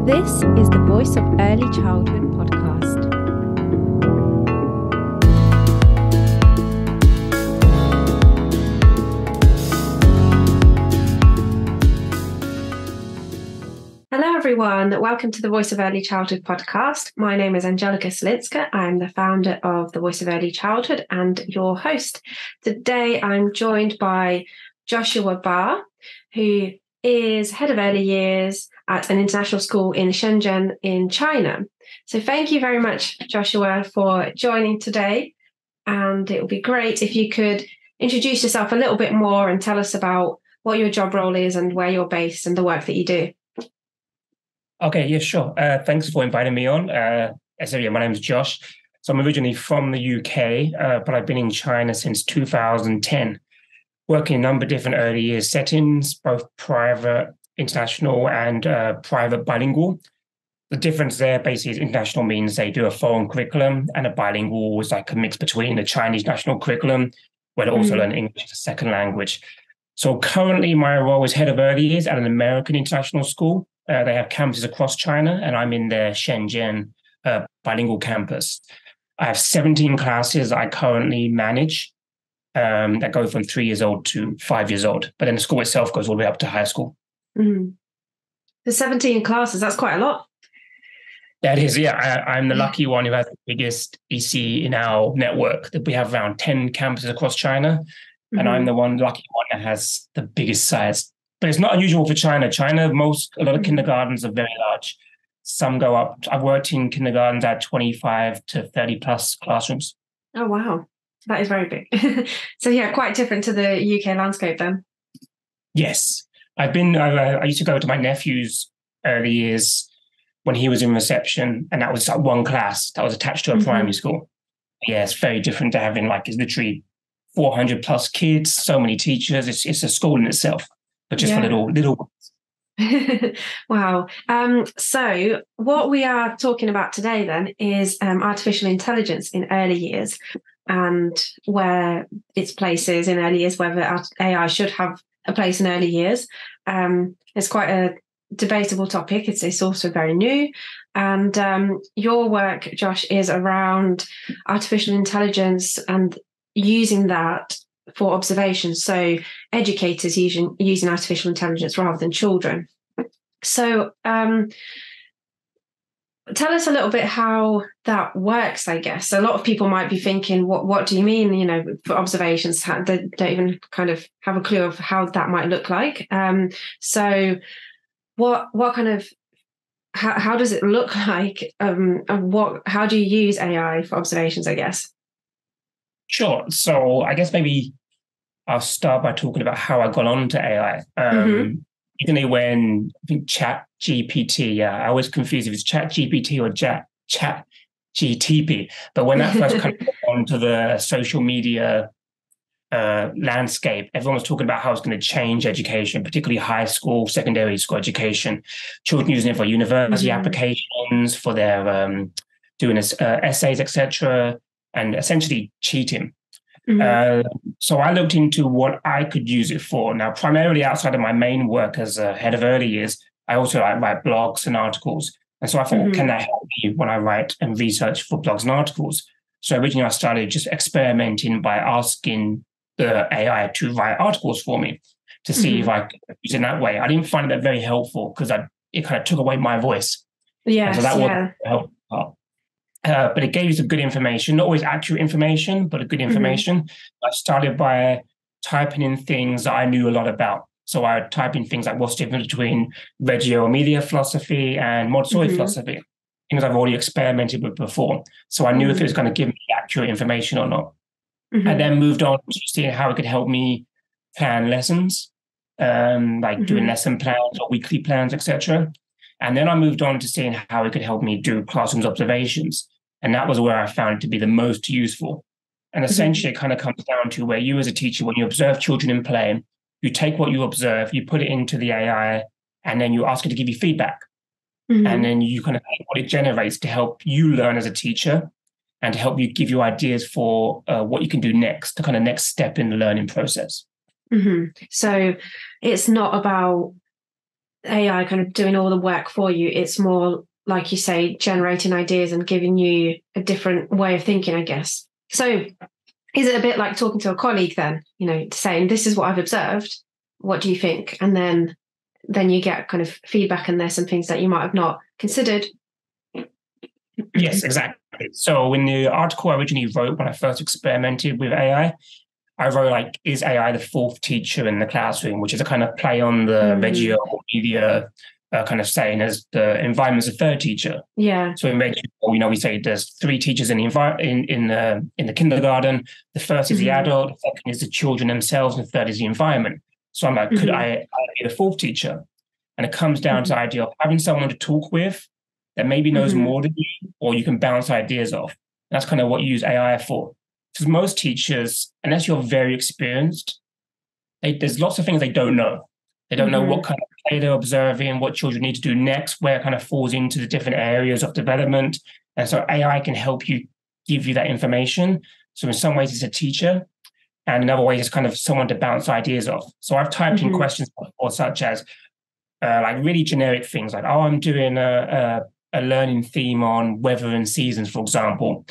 This is the Voice of Early Childhood podcast. Hello everyone, welcome to the Voice of Early Childhood podcast. My name is Angelica Celinska. I'm the founder of the Voice of Early Childhood and your host. Today I'm joined by Joshua Barr, who is head of early years at an international school in Shenzhen in China. So thank you very much, Joshua, for joining today. And it would be great if you could introduce yourself a little bit more and tell us about what your job role is and where you're based and the work that you do. Okay, yeah, sure. Thanks for inviting me on. My name is Josh. So I'm originally from the UK, but I've been in China since 2010, working in a number of different early years settings, both private, international, and private bilingual. The difference there basically is international means they do a foreign curriculum, and a bilingual is like a mix between the Chinese national curriculum, where they also learn English as a second language. So currently my role is head of early years at an American international school. They have campuses across China, and I'm in their Shenzhen bilingual campus. I have 17 classes I currently manage that go from 3 years old to 5 years old. But then the school itself goes all the way up to high school. The 17 classes, that's quite a lot. That is, yeah. I'm the lucky one who has the biggest EC in our network. We have around 10 campuses across China, and I'm the lucky one that has the biggest size. But it's not unusual for China. A lot of kindergartens are very large. Some go up. I've worked in kindergartens at 25 to 30 plus classrooms. Oh, wow. That is very big. So, yeah, quite different to the UK landscape then. Yes. I used to go to my nephew's early years when he was in reception, and that was like one class that was attached to a primary school. Yeah, it's very different to having it's literally 400 plus kids, so many teachers. It's a school in itself. But just for little. Wow. So what we are talking about today then is artificial intelligence in early years and where its place is in early years, whether AI should have a place in early years. It's quite a debatable topic. It's also very new. And your work, Josh, is around artificial intelligence and using that for observations, so educators using artificial intelligence rather than children. So tell us a little bit how that works, I guess. A lot of people might be thinking, what do you mean, for observations? They don't even kind of have a clue of how that might look like. So what kind of, how does it look like? And how do you use AI for observations, I guess? Sure. So I guess maybe I'll start by talking about how I got onto AI. Originally when I think Chat GPT, I always confuse if it's Chat GPT or Chat GTP. But when that first kind of got onto the social media landscape, everyone was talking about how it's going to change education, particularly high school, secondary school education. Children using it for university applications, for their doing essays, etc., and essentially cheating. So I looked into what I could use it for. Now, primarily outside of my main work as a head of early years, I also write blogs and articles. And so I thought, can that help me when I write and research for blogs and articles? So originally I started just experimenting by asking the AI to write articles for me to see if I could use it in that way. I didn't find that very helpful because it kind of took away my voice. Yes, so that wasn't helpful. But it gave you some good information, not always accurate information, but a good information. I started by typing in things that I knew a lot about. So I would type in things like what's the difference between Reggio Emilia philosophy and Montessori philosophy, things I've already experimented with before. So I knew if it was going to give me accurate information or not. I then moved on to seeing how it could help me plan lessons, doing lesson plans or weekly plans, etc. And then I moved on to seeing how it could help me do classroom observations. And that was where I found it to be the most useful. And essentially, it kind of comes down to where you as a teacher, when you observe children in play, you take what you observe, you put it into the AI, and then you ask it to give you feedback. And then you kind of take what it generates to help you learn as a teacher and to help you give you ideas for what you can do next, the kind of next step in the learning process. So it's not about AI kind of doing all the work for you. It's more, like you say, generating ideas and giving you a different way of thinking, I guess. So is it a bit like talking to a colleague then, saying, this is what I've observed, what do you think? And then you get kind of feedback, and there's some things that you might have not considered. Yes, exactly. So in the article I originally wrote when I first experimented with AI, I wrote like, is AI the fourth teacher in the classroom, which is a kind of play on the Reggio media kind of saying as the environment's a third teacher. Yeah. So in Reggio, we say there's three teachers in the kindergarten. The first is the adult, the second is the children themselves, and the third is the environment. So I'm like, could I be the fourth teacher? And it comes down to the idea of having someone to talk with that maybe knows more than you, or you can bounce ideas off. That's kind of what you use AI for. Because most teachers, unless you're very experienced, there's lots of things they don't know. They don't know what kind of play they're observing, what children need to do next, where it kind of falls into the different areas of development. And so AI can help you, give you that information. So in some ways, it's a teacher. And in other ways, it's kind of someone to bounce ideas off. So I've typed in questions before, such as like really generic things like, oh, I'm doing a learning theme on weather and seasons, for example.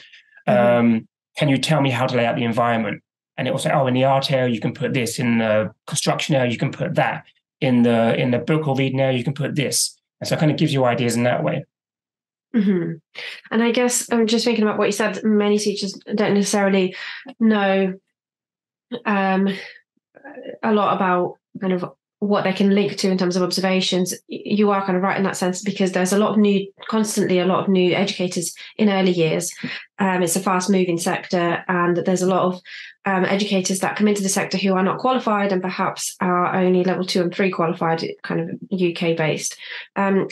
Can you tell me how to lay out the environment? And it will say, oh, in the art area, you can put this. In the construction area, you can put that. In the book or reading area, you can put this. And so it kind of gives you ideas in that way. And I guess I'm just thinking about what you said. Many teachers don't necessarily know a lot about kind of what they can link to in terms of observations. You are kind of right in that sense, because there's constantly a lot of new educators in early years. It's a fast moving sector, and there's a lot of educators that come into the sector who are not qualified and perhaps are only level 2 and 3 qualified, kind of UK based.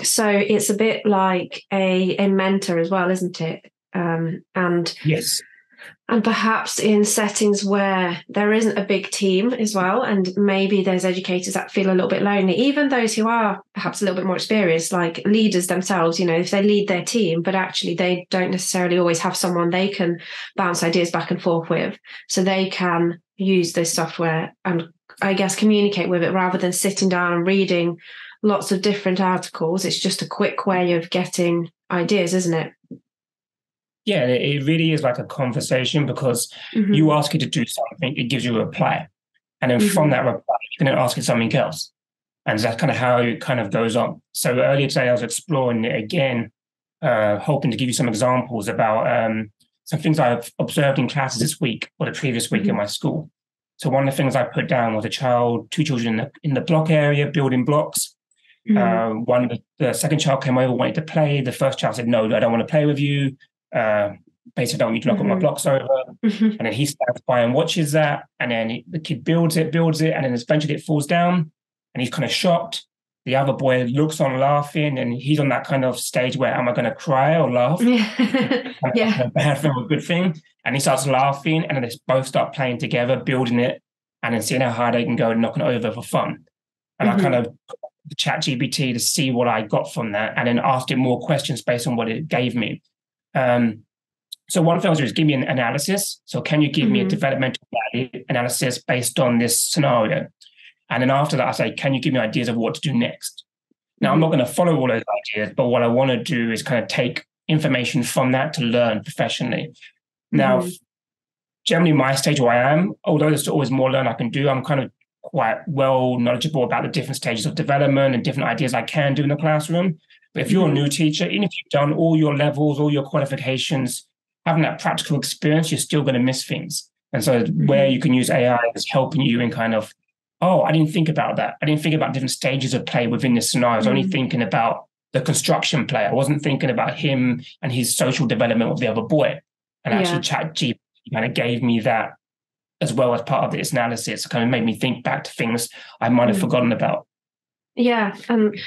So it's a bit like a mentor as well, isn't it? And yes. And perhaps in settings where there isn't a big team as well, and maybe there's educators that feel a little bit lonely, even those who are perhaps a little bit more experienced, like leaders themselves, if they lead their team, but actually they don't necessarily always have someone they can bounce ideas back and forth with. So they can use this software and, I guess, communicate with it rather than sitting down and reading lots of different articles. It's just a quick way of getting ideas, isn't it? Yeah, it really is like a conversation, because you ask it to do something, it gives you a reply. And then from that reply, you can then ask it something else. And that's kind of how it kind of goes on. So earlier today, I was exploring it again, hoping to give you some examples about some things I've observed in classes this week or the previous week in my school. So one of the things I put down was two children in the block area building blocks. The second child came over, wanted to play. The first child said, no, I don't want to play with you. Basically, I don't need to knock my blocks over. And then he stands by and watches that. And then the kid builds it. And then eventually it falls down. And he's kind of shocked. The other boy looks on laughing. And he's on that kind of stage where, am I going to cry or laugh? Yeah. A bad thing or a good thing. And he starts laughing. And then they both start playing together, building it. And then seeing how high they can go and knocking it over for fun. And I kind of the chat GPT to see what I got from that. And then asked it more questions based on what it gave me. So one thing I was doing is give me an analysis. So can you give me a developmental value analysis based on this scenario? And then after that, I say, can you give me ideas of what to do next? Now, I'm not going to follow all those ideas, but what I want to do is kind of take information from that to learn professionally. Now, generally my stage where I am, although there's always more learn I can do, I'm kind of quite well knowledgeable about the different stages of development and different ideas I can do in the classroom. But if you're a new teacher, even if you've done all your levels, all your qualifications, having that practical experience, you're still going to miss things. And so where you can use AI is helping you in kind of, oh, I didn't think about that. I didn't think about different stages of play within this scenario. I was only thinking about the construction play. I wasn't thinking about him and his social development with the other boy. And actually ChatGPT kind of gave me that as well as part of this analysis. It kind of made me think back to things I might have forgotten about. Yeah. And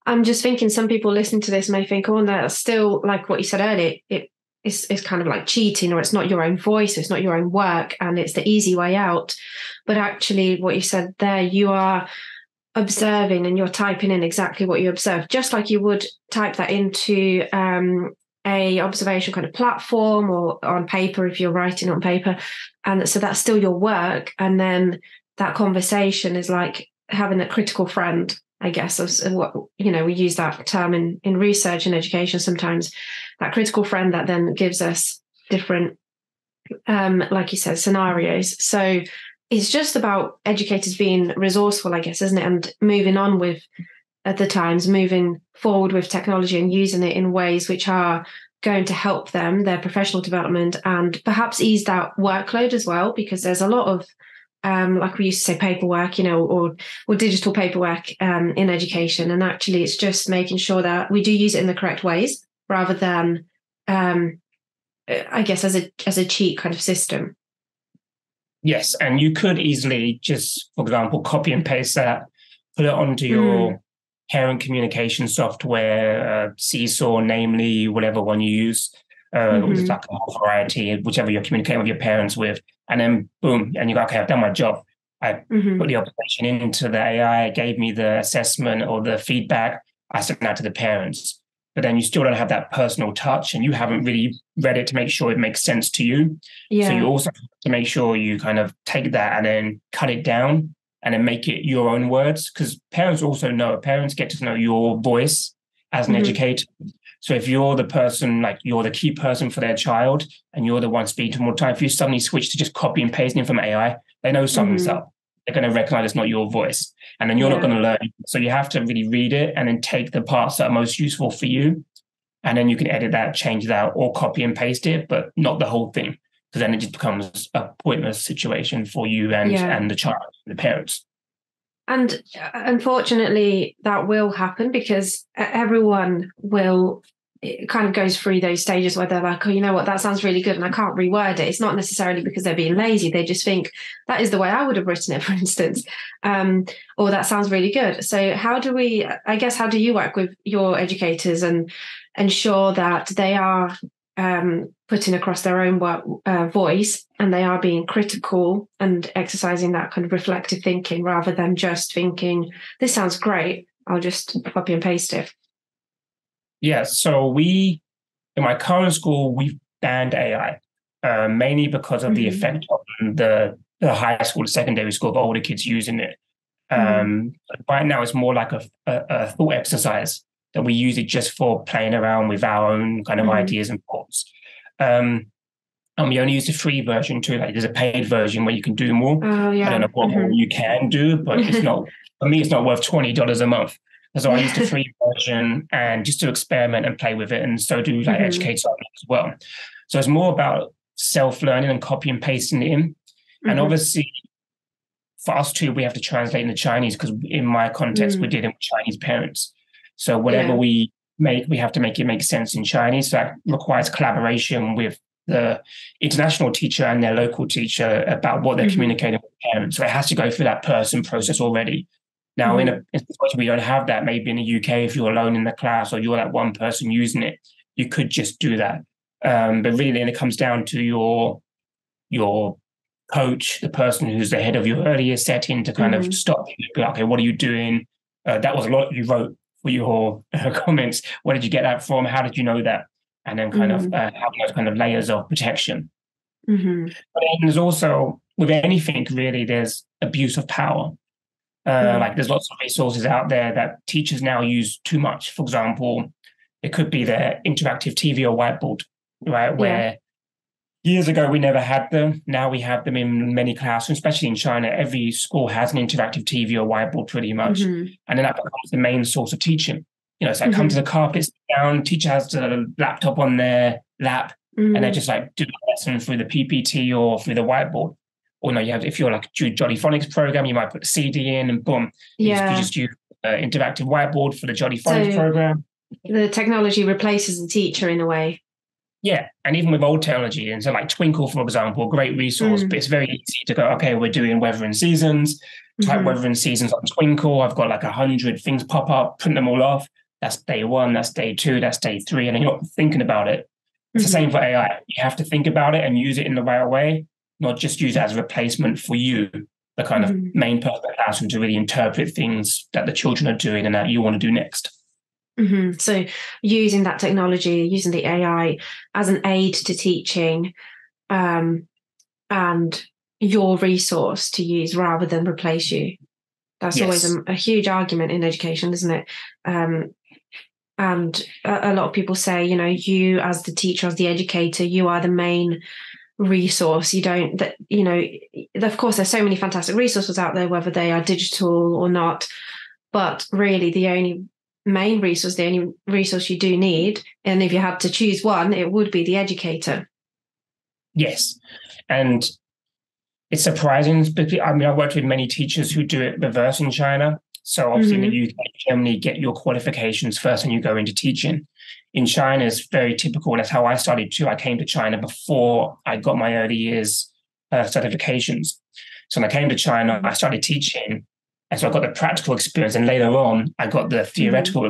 I'm just thinking some people listening to this may think, oh, that's still like what you said earlier. It's kind of like cheating, or it's not your own voice, it's not your own work, and it's the easy way out. But actually what you said there, you are observing and you're typing in exactly what you observe, just like you would type that into a observation kind of platform or on paper if you're writing on paper. And so that's still your work. And then that conversation is like having a critical friend I guess, of what, we use that term in research and education sometimes, that critical friend that then gives us different, like you said, scenarios. So it's just about educators being resourceful, I guess, isn't it? And moving on with at the times, moving forward with technology and using it in ways which are going to help them, their professional development, and perhaps ease that workload as well, because there's a lot of like we used to say, paperwork, or digital paperwork in education. And actually, it's just making sure that we do use it in the correct ways rather than, I guess, as a cheat kind of system. Yes, and you could easily just, for example, copy and paste that, put it onto your parent communication software, Seesaw, namely, whatever one you use. It's like a variety, whichever you're communicating with your parents with. And then boom, and you go, okay, I've done my job. I put the observation into the AI, it gave me the assessment or the feedback. I sent that to the parents. But then you still don't have that personal touch and you haven't really read it to make sure it makes sense to you. Yeah. So you also have to make sure you kind of take that and then cut it down and then make it your own words. Because parents get to know your voice as an educator. So if you're the person, like you're the key person for their child and you're the one speaking to them all the time, if you suddenly switch to just copy and pasting from AI, they know something's up. They're going to recognize it's not your voice. And then you're not going to learn. So you have to really read it and then take the parts that are most useful for you. And then you can edit that, change that, or copy and paste it, but not the whole thing. Because then it just becomes a pointless situation for you and the child, the parents. And unfortunately, that will happen because everyone will, it kind of goes through those stages where they're like, oh, you know what, that sounds really good and I can't reword it. It's not necessarily because they're being lazy. They just think that is the way I would have written it, for instance, or that sounds really good. So how do you work with your educators and ensure that they are putting across their own voice and they are being critical and exercising that kind of reflective thinking rather than just thinking, this sounds great, I'll just copy and paste it? Yeah, so in my current school, we've banned AI, mainly because of the effect on the high school, the secondary school, of older kids using it. Right now, it's more like a thought exercise that we use it just for playing around with our own kind of ideas and thoughts. And we only use the free version too. Like there's a paid version where you can do more. Oh, yeah. I don't know what more you can do, but it's not, for me, it's not worth $20 a month. So I use the free version and just to experiment and play with it. And so do like educators as well. So it's more about self-learning and copy and pasting it in. And obviously for us too, we have to translate into Chinese because in my context, we're dealing with Chinese parents. So whatever we make, we have to make it make sense in Chinese. So that requires collaboration with the international teacher and their local teacher about what they're communicating with parents. So it has to go through that person process already. Now, in a situation we don't have that, maybe in the UK, if you're alone in the class or you're that one person using it, you could just do that. But really, then it comes down to your coach, the person who's the head of your earlier setting, to kind of stop you and be like, okay, what are you doing? That was a lot you wrote for your comments. Where did you get that from? How did you know that? And then kind of having those kind of layers of protection. But then there's also, with anything really, there's abuse of power. Like there's lots of resources out there that teachers now use too much. For example, it could be their interactive TV or whiteboard, right? Where years ago we never had them. Now we have them in many classrooms, especially in China. Every school has an interactive TV or whiteboard pretty much. And then that becomes the main source of teaching. It's like come to the carpet, sit down, teacher has the laptop on their lap, and they just like do the lesson through the PPT or through the whiteboard. Or no, you have, if you're like a Jolly Phonics program, you might put the CD in and boom. You just use interactive whiteboard for the Jolly Phonics program. The technology replaces the teacher in a way. Yeah, and even with old technology, and so like Twinkle, for example, a great resource, but it's very easy to go, okay, we're doing weather and seasons, type weather and seasons on Twinkle. I've got like 100 things pop up, print them all off. That's day 1, that's day 2, that's day 3, and then you're not thinking about it. It's the same for AI. You have to think about it and use it in the right way, not just use it as a replacement for you, the kind of main person in the classroom, to really interpret things that the children are doing and that you want to do next. So using that technology, using the AI as an aid to teaching, and your resource to use rather than replace you. That's always Yes. a huge argument in education, isn't it? And a lot of people say, you as the teacher, as the educator, you are the main resource. You don't, of course, there's so many fantastic resources out there, whether they are digital or not. But really, the only main resource, the only resource you do need, and if you had to choose one, it would be the educator. Yes. And it's surprising, but I worked with many teachers who do it reverse in China. So obviously in the UK, Germany, get your qualifications first and you go into teaching. In China, it's very typical. And that's how I started too. I came to China before I got my early years certifications. So when I came to China, I started teaching. And so I got the practical experience. And later on, I got the theoretical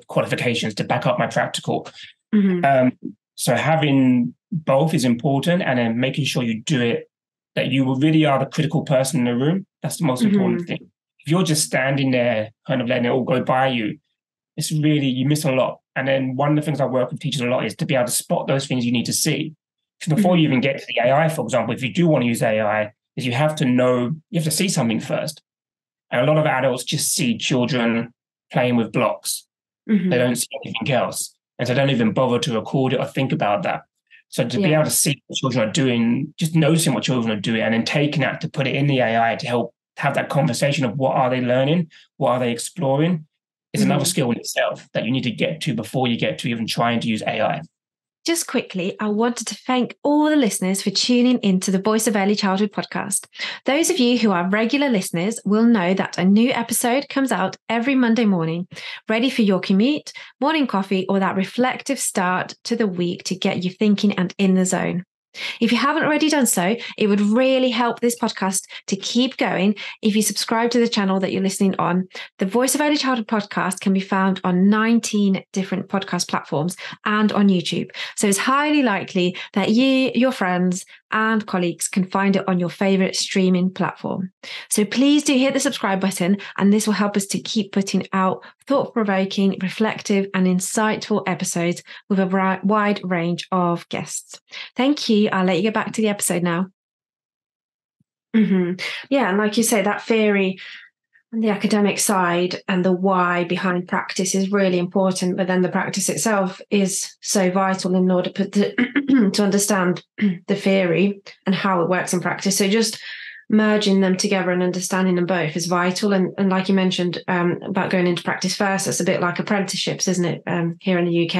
qualifications to back up my practical. So having both is important, and then making sure you do it, that you really are the critical person in the room. That's the most important thing. If you're just standing there kind of letting it all go by you, it's really, you miss a lot. And then one of the things I work with teachers a lot is to be able to spot those things you need to see. Because before you even get to the AI, for example, if you do want to use AI, is you have to see something first. And a lot of adults just see children playing with blocks. They don't see anything else. And so they don't even bother to record it or think about that. So to be able to see what children are doing, just noticing what children are doing, and then taking that to put it in the AI to help have that conversation of what are they learning, what are they exploring, is another skill in itself that you need to get to before you get to even trying to use AI. Just quickly, I wanted to thank all the listeners for tuning into the Voice of Early Childhood podcast. Those of you who are regular listeners will know that a new episode comes out every Monday morning, ready for your commute, morning coffee, or that reflective start to the week to get you thinking and in the zone. If you haven't already done so, it would really help this podcast to keep going if you subscribe to the channel that you're listening on. The Voice of Early Childhood podcast can be found on 19 different podcast platforms and on YouTube. So it's highly likely that you, your friends, and colleagues can find it on your favorite streaming platform. So please do hit the subscribe button, and this will help us to keep putting out thought-provoking, reflective, and insightful episodes with a wide range of guests. Thank you. I'll let you get back to the episode now. Yeah, and like you say, that theory and the academic side and the why behind practice is really important, but then the practice itself is so vital in order to understand the theory and how it works in practice. So just merging them together and understanding them both is vital. And like you mentioned about going into practice first, it's a bit like apprenticeships, isn't it, here in the UK?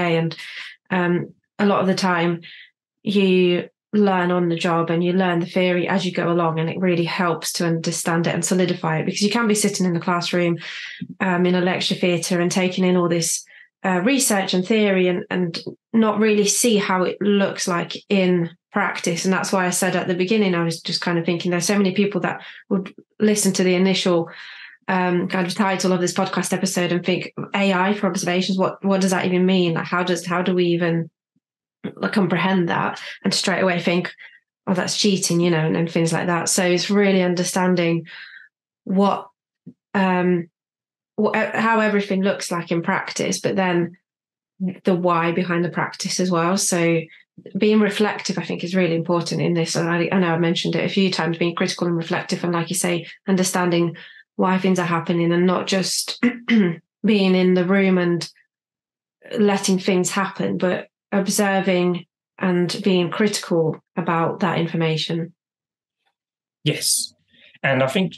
And a lot of the time you learn on the job and you learn the theory as you go along, and it really helps to understand it and solidify it, because you can be sitting in the classroom in a lecture theatre and taking in all this research and theory and not really see how it looks like in practice. And that's why I said at the beginning, I was just kind of thinking there's so many people that would listen to the initial kind of title of this podcast episode and think AI for observations, what does that even mean? Like how do we even comprehend that, and straight away think, oh, that's cheating, and things like that. So it's really understanding how everything looks like in practice, but then the why behind the practice as well. So being reflective, I think, is really important in this. And I know I mentioned it a few times, being critical and reflective, and like you say, understanding why things are happening and not just being in the room and letting things happen, but observing and being critical about that information. Yes. And I think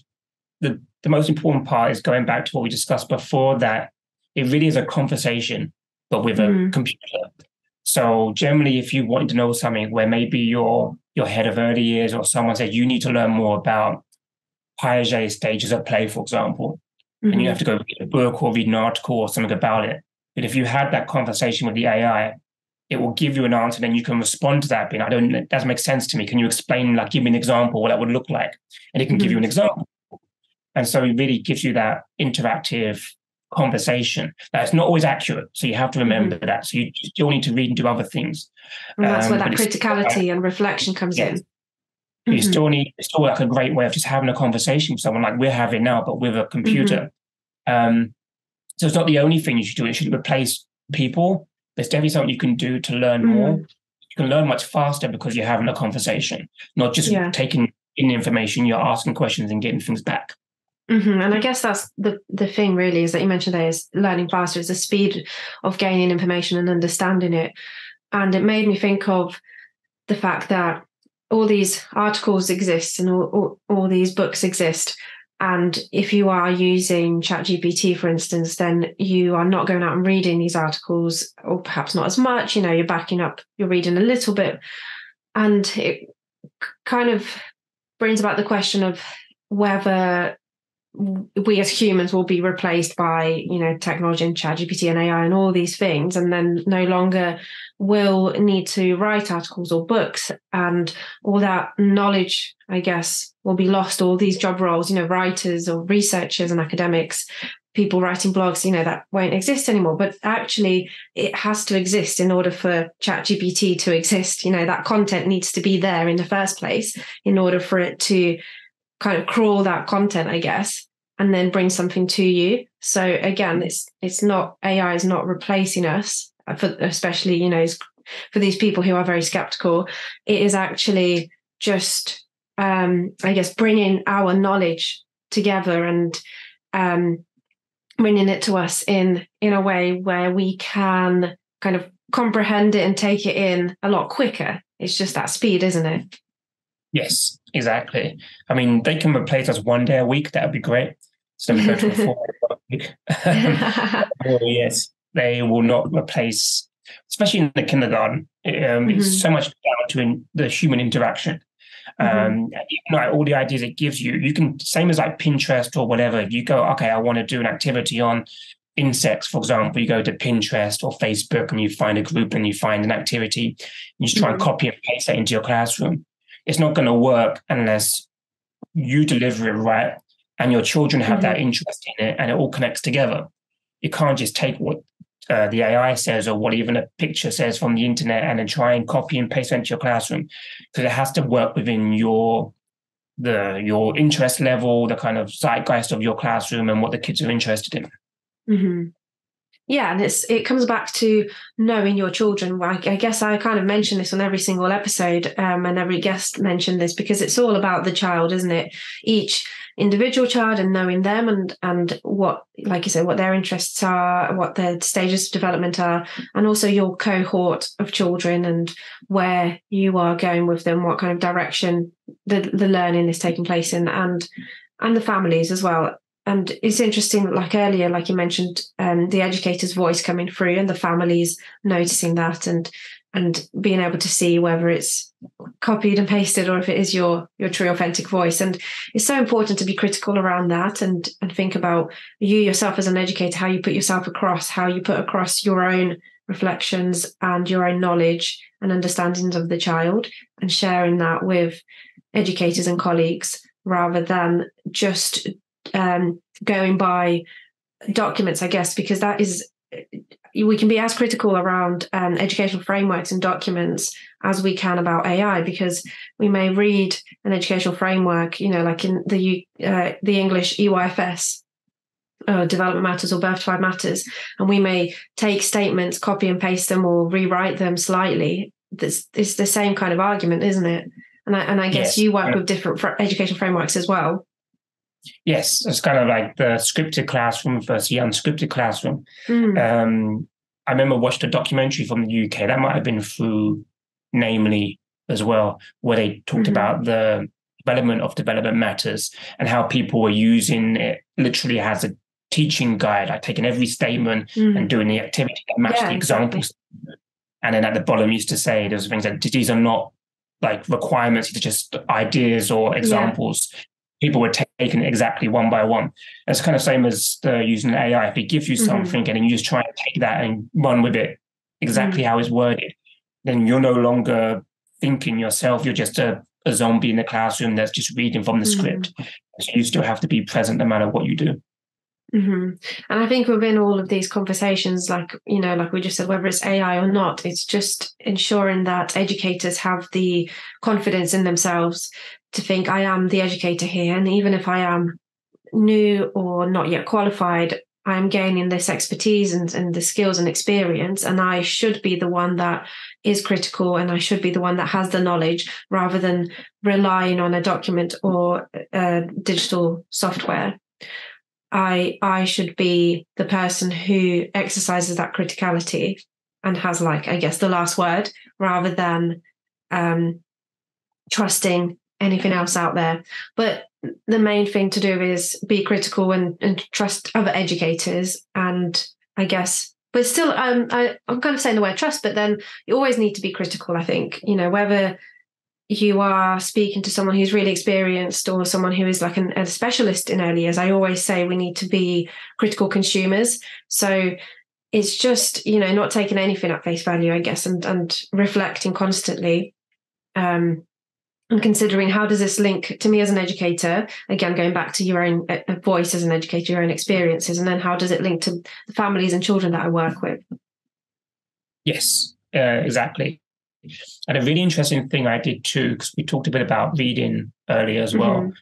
the most important part is going back to what we discussed before, that it really is a conversation, but with a computer. So generally, if you want to know something where maybe your head of early years or someone said you need to learn more about Piaget stages of play, for example, and you have to go read a book or read an article or something about it. But if you had that conversation with the AI, it will give you an answer, then you can respond to that being, it doesn't make sense to me. Can you explain, give me an example, what that would look like? And it can give you an example. And so it really gives you that interactive conversation. That's not always accurate. So you have to remember that. So you still need to read and do other things. And that's where that criticality and reflection comes in. You still need, it's still like a great way of just having a conversation with someone like we're having now, but with a computer. So it's not the only thing you should do. It should replace people. There's definitely something you can do to learn more. You can learn much faster because you're having a conversation, not just taking in information, you're asking questions and getting things back. And I guess that's the thing really, is that you mentioned there is learning faster, is the speed of gaining information and understanding it. And it made me think of the fact that all these articles exist and all these books exist. And if you are using ChatGPT, for instance, then you are not going out and reading these articles, or perhaps not as much, you're backing up, you're reading a little bit. And it kind of brings about the question of whether we as humans will be replaced by, technology and ChatGPT and AI and all these things, and then no longer will need to write articles or books, and all that knowledge, I guess, will be lost. All these job roles, writers or researchers and academics, people writing blogs, that won't exist anymore. But actually, it has to exist in order for ChatGPT to exist. That content needs to be there in the first place in order for it to kind of crawl that content, I guess, and then bring something to you. So again, it's not, AI is not replacing us, especially, for these people who are very skeptical. It is actually just, I guess, bringing our knowledge together and bringing it to us in a way where we can kind of comprehend it and take it in a lot quicker. It's just that speed, isn't it? Yes, exactly. I mean, they can replace us 1 day a week. That would be great. So we go to a 4 day week. Yes, they will not replace, especially in the kindergarten. It's so much down to the human interaction. Even like all the ideas it gives you, you can, same as like Pinterest or whatever, you go, okay, I want to do an activity on insects, for example. You go to Pinterest or Facebook and you find a group and you find an activity. You just try and copy and paste that into your classroom. It's not going to work unless you deliver it right and your children have that interest in it and it all connects together. You can't just take what the AI says or what even a picture says from the internet and then try and copy and paste it into your classroom, because it has to work within your interest level, the kind of zeitgeist of your classroom and what the kids are interested in. Yeah, and it comes back to knowing your children. I guess I kind of mention this on every single episode, and every guest mentioned this, because it's all about the child, isn't it? Each individual child, and knowing them and what, like you said, what their interests are, what their stages of development are, and also your cohort of children and where you are going with them, what kind of direction the learning is taking place in, and the families as well. And it's interesting, like earlier, like you mentioned, the educator's voice coming through and the families noticing that and being able to see whether it's copied and pasted or if it is your true authentic voice. And it's so important to be critical around that and think about you yourself as an educator, how you put yourself across, how you put across your own reflections and your own knowledge and understandings of the child, and sharing that with educators and colleagues, rather than just going by documents, I guess, because that is, we can be as critical around educational frameworks and documents as we can about AI, because we may read an educational framework, like in the English EYFS, Development Matters or Birth to Five Matters, and we may take statements, copy and paste them or rewrite them slightly. It's the same kind of argument, isn't it? And I guess you work with different educational frameworks as well. Yes, it's kind of like the scripted classroom versus the unscripted classroom. I remember watched a documentary from the UK, that might have been through Namely as well, where they talked about the development of Development Matters and how people were using it literally as a teaching guide, like taking every statement and doing the activity that matched the examples. And then at the bottom used to say there's things like, these are not like requirements, they're just ideas or examples. People were taking it exactly one by one. It's kind of same as using AI. If it gives you something and you just try and take that and run with it exactly how it's worded, then you're no longer thinking yourself. You're just a zombie in the classroom that's just reading from the script. So you still have to be present no matter what you do. And I think within all of these conversations, like we just said, whether it's AI or not, it's just ensuring that educators have the confidence in themselves to think, I am the educator here. And even if I am new or not yet qualified, I'm gaining this expertise and the skills and experience. And I should be the one that is critical, and I should be the one that has the knowledge, rather than relying on a document or digital software. I should be the person who exercises that criticality and has, like, I guess, the last word, rather than trusting anything else out there. But the main thing to do is be critical and trust other educators. And I guess, but still, I'm kind of saying the word trust, but then you always need to be critical, I think, whether you are speaking to someone who's really experienced or someone who is like a specialist in early years. I always say we need to be critical consumers. So it's just, not taking anything at face value, I guess, and reflecting constantly, and considering how does this link to me as an educator, again, going back to your own voice as an educator, your own experiences, and then how does it link to the families and children that I work with? Yes, exactly. And a really interesting thing I did too, because we talked a bit about reading earlier as well.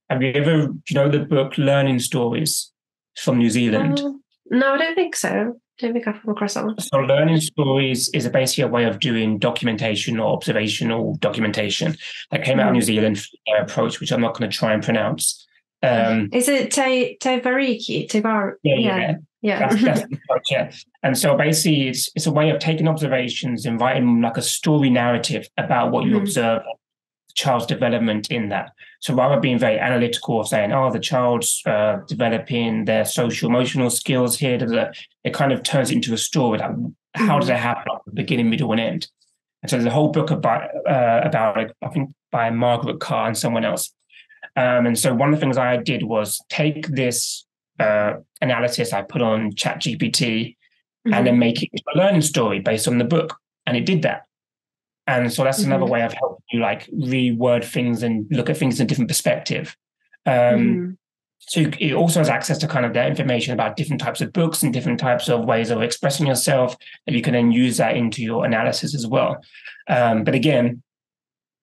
Have you ever, the book Learning Stories from New Zealand? No, I don't think so. I don't think I've come across that one. So Learning Stories is basically a way of doing documentation or observational documentation that came out of New Zealand, their approach, which I'm not going to try and pronounce. Is it Te Variki? Yeah. That's the approach, yeah. And so basically it's a way of taking observations and writing like a story narrative about what you observe, the child's development in that. So rather than being very analytical of saying, the child's developing their social emotional skills here, it kind of turns into a story. Like, how does it happen? Beginning, middle, and end. And so there's a whole book about I think by Margaret Carr and someone else. And so one of the things I did was take this analysis I put on ChatGPT and then make it a learning story based on the book. And it did that. And so that's another way of helping you like reword things and look at things in a different perspective. So it also has access to kind of that information about different types of books and different types of ways of expressing yourself, and you can then use that into your analysis as well. But again,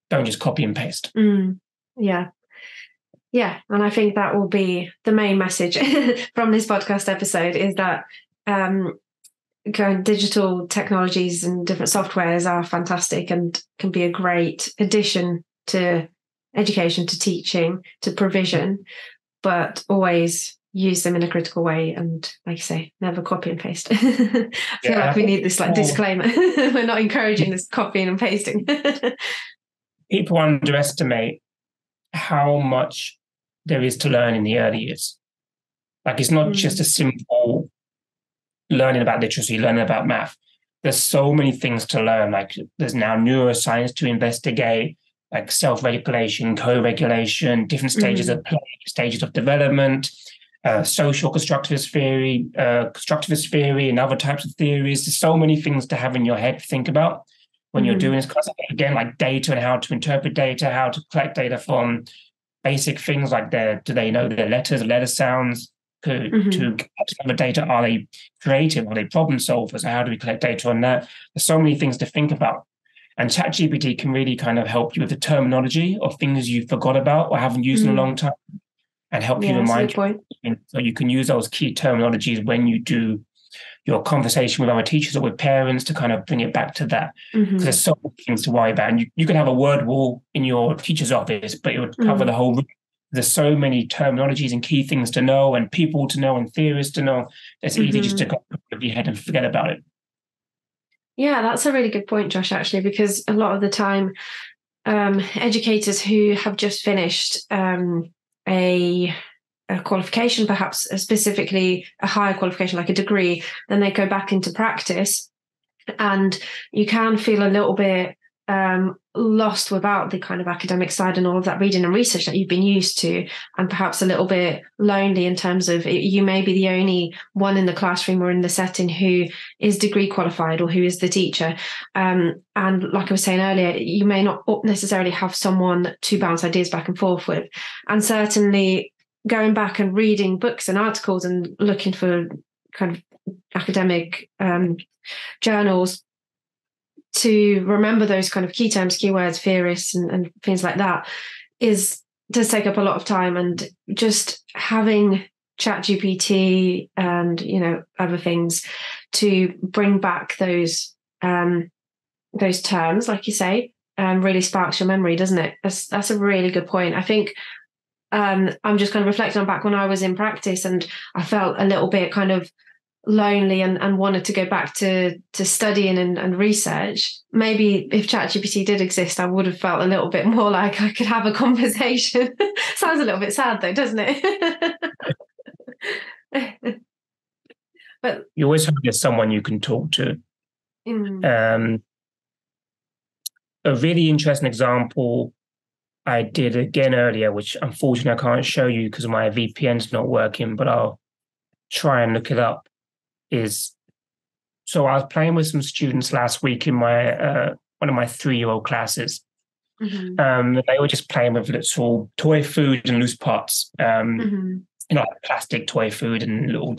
don't just copy and paste. Yeah. Yeah. And I think that will be the main message from this podcast episode, is that digital technologies and different softwares are fantastic and can be a great addition to education, to teaching, to provision, but always use them in a critical way. And like you say, never copy and paste. I feel like we need this disclaimer. We're not encouraging this copying and pasting. People underestimate how much there is to learn in the early years. Like, it's not just a simple learning about literacy, learning about math. There's so many things to learn. Like, there's now neuroscience to investigate, like self-regulation, co-regulation, different stages of play, stages of development, social constructivist theory, and other types of theories. There's so many things to have in your head to think about when you're doing this class. Again, like data and how to interpret data, how to collect data from basic things like do they know their letters, letter sounds, to collect data? Are they creative? Are they problem solvers? How do we collect data on that? There's so many things to think about. And ChatGPT can really kind of help you with the terminology of things you forgot about or haven't used in a long time, and help you remind you. So you can use those key terminologies when you do your conversation with other teachers or with parents to kind of bring it back to that. Because there's so many things to worry about. And you can have a word wall in your teacher's office, but it would cover the whole room. There's so many terminologies and key things to know and people to know and theories to know. It's easy just to go over your head and forget about it. Yeah, that's a really good point, Josh, actually, because a lot of the time, educators who have just finished a qualification, perhaps specifically a higher qualification like a degree, then they go back into practice, and you can feel a little bit lost without the kind of academic side and all of that reading and research that you've been used to, and perhaps a little bit lonely in terms of you may be the only one in the classroom or in the setting who is degree qualified or who is the teacher. And like I was saying earlier, you may not necessarily have someone to bounce ideas back and forth with. And certainly going back and reading books and articles and looking for kind of academic journals to remember those kind of key terms, keywords, theorists, and things like that does take up a lot of time. And just having ChatGPT and other things to bring back those terms, like you say, really sparks your memory, doesn't it? That's a really good point. I think I'm just kind of reflecting on back when I was in practice, and I felt a little bit kind of lonely and wanted to go back to studying and research. Maybe if ChatGPT did exist, I would have felt a little bit more like I could have a conversation. Sounds a little bit sad though, doesn't it? But you always have someone you can talk to. A really interesting example I did again earlier, which unfortunately I can't show you because my VPN's not working, but I'll try and look it up, so I was playing with some students last week in my one of my 3-year-old classes. They were just playing with little toy food and loose parts, like plastic toy food and little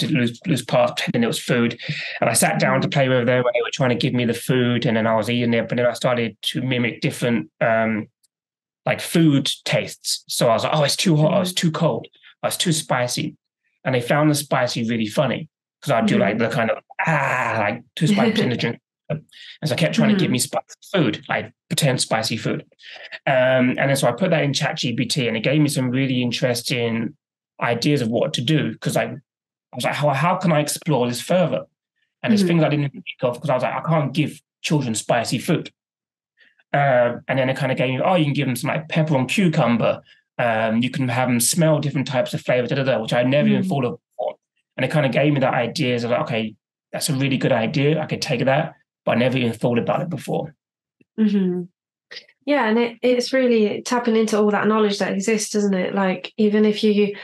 loose parts, pretending it was food. And I sat down to play with them, and they were trying to give me the food, and then I was eating it. But then I started to mimic different like food tastes. So I was like, oh, it's too hot, oh, it's too cold, oh, it's too spicy. And they found the spicy really funny because I'd do like the kind of like too spicy in the drink. And so I kept trying to give me spicy food, like pretend spicy food. And then so I put that in ChatGPT, and it gave me some really interesting ideas of what to do, because I was like, how can I explore this further? And there's things I didn't think of, because I was like, I can't give children spicy food. And then it kind of gave me, you can give them some like pepper and cucumber. You can have them smell different types of flavors, which I never even thought of before. And it kind of gave me that ideas of like, okay, that's a really good idea. I could take that, but I never even thought about it before. Yeah, and it's really tapping into all that knowledge that exists, doesn't it? Like even if you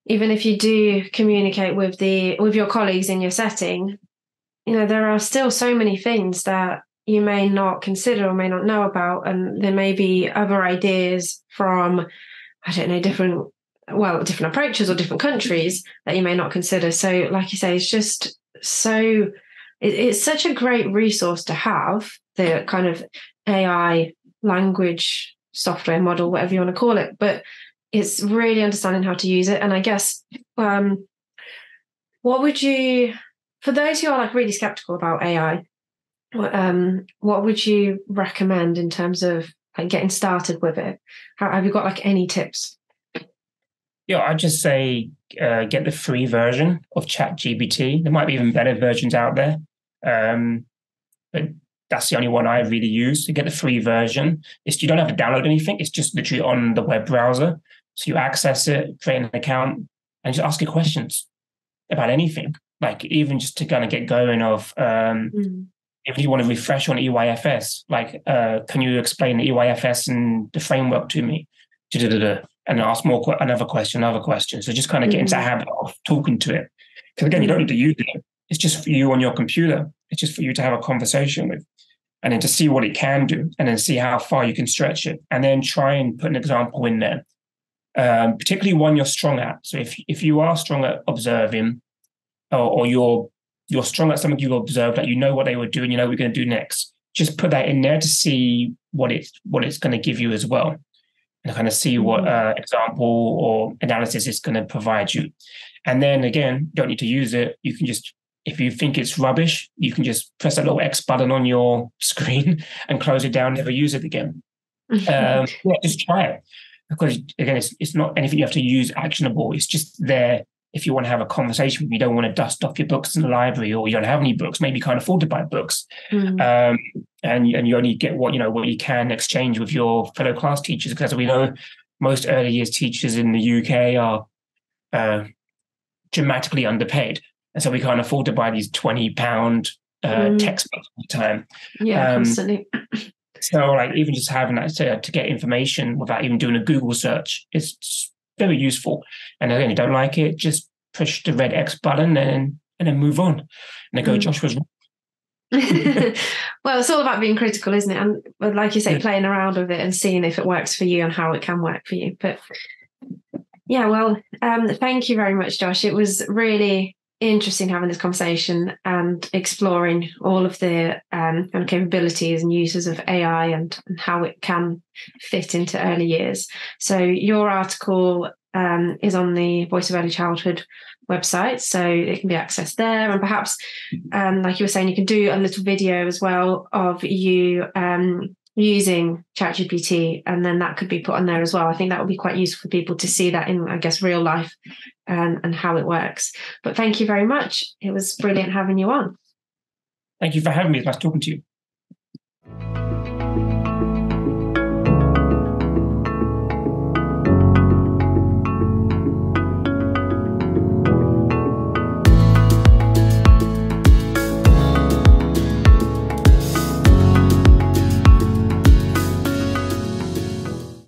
do communicate with your colleagues in your setting, there are still so many things that you may not consider or may not know about, and there may be other ideas from, I don't know, different approaches or different countries that you may not consider. So, like you say, it's just so it's such a great resource to have, the kind of AI language software model, whatever you want to call it, but it's really understanding how to use it. And I guess what would you, for those who are like really skeptical about AI, what would you recommend in terms of like getting started with it? Have you got like any tips? Yeah, I'd just say get the free version of ChatGPT. There might be even better versions out there, but that's the only one I really use. To get the free version, you don't have to download anything. It's just literally on the web browser. So you access it, create an account, and just ask it questions about anything. Like even just to kind of get going of, if you want to refresh on EYFS, like can you explain the EYFS and the framework to me? And ask another question. So just kind of get into the habit of talking to it. Because again, you don't need to use it. It's just for you on your computer. It's just for you to have a conversation with, and then to see what it can do, and then see how far you can stretch it, and then try and put an example in there, particularly one you're strong at. So if you are strong at observing, or you're strong at something you've observed, that you know what they would do and you know what you're going to do next, just put that in there to see what it's going to give you as well, and kind of see what example or analysis it's going to provide you. And then again, you don't need to use it. You can just, if you think it's rubbish, you can just press that little X button on your screen and close it down, never use it again. Just try it. Because again, it's not anything you have to use actionable. It's just there if you want to have a conversation. You don't want to dust off your books in the library, or you don't have any books, maybe you can't afford to buy books. And you only get what you can exchange with your fellow class teachers, because as we know, most early years teachers in the UK are dramatically underpaid, and so we can't afford to buy these £20 textbooks all the time. Constantly. So like even just having that to get information without even doing a Google search is very useful. And again, you don't like it, just push the red X button and then move on. And then go, Josh was wrong. Well, it's all about being critical, isn't it? And like you say, playing around with it and seeing if it works for you and how it can work for you. But yeah, well, thank you very much, Josh. It was really interesting having this conversation and exploring all of the kind of capabilities and uses of AI and how it can fit into early years. So your article is on the Voice of Early Childhood website, so it can be accessed there. And perhaps, like you were saying, you can do a little video as well of you using ChatGPT, and then that could be put on there as well. I think that would be quite useful for people to see that in, I guess, real life, and how it works. But thank you very much. It was brilliant having you on. Thank you for having me. It's nice talking to you.